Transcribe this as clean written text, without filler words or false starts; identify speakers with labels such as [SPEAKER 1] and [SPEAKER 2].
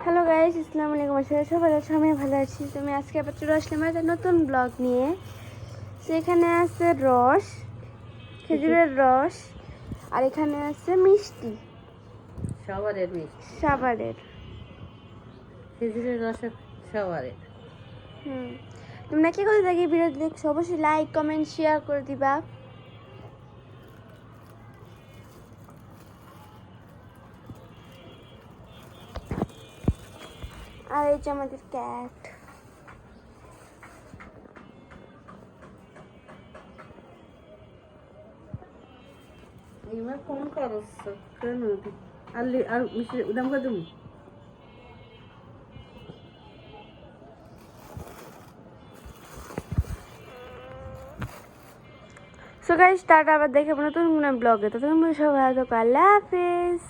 [SPEAKER 1] Hello guys, আসসালামু আলাইকুম। সবাই আছো? আমি ভালো আছি। তুমি আজকে আবার চলে আসলাম একটা নতুন ব্লগ নিয়ে। সেখানে আছে রস, খেজুরের রস, আর এখানে আছে মিষ্টি,
[SPEAKER 2] সাভারের মিষ্টি,
[SPEAKER 1] সাভারের।
[SPEAKER 2] খেজুরের রস সাভারের।
[SPEAKER 1] তোমরা কি করে থাকি ভিডিওটি দেখছো? অবশ্যই লাইক, কমেন্ট, শেয়ার করে দিবা। আর এই যে আমাদের ক্যাট।
[SPEAKER 2] এবার ফোন করছ কেন? আর মিষ্টি উদাম করে তুমি।
[SPEAKER 1] সো গাইস, টাটা, আবার দেখে নতুন ব্লগে। তো তুমি সবাই ভালো থাকো। আল্লাহ হাফেজ।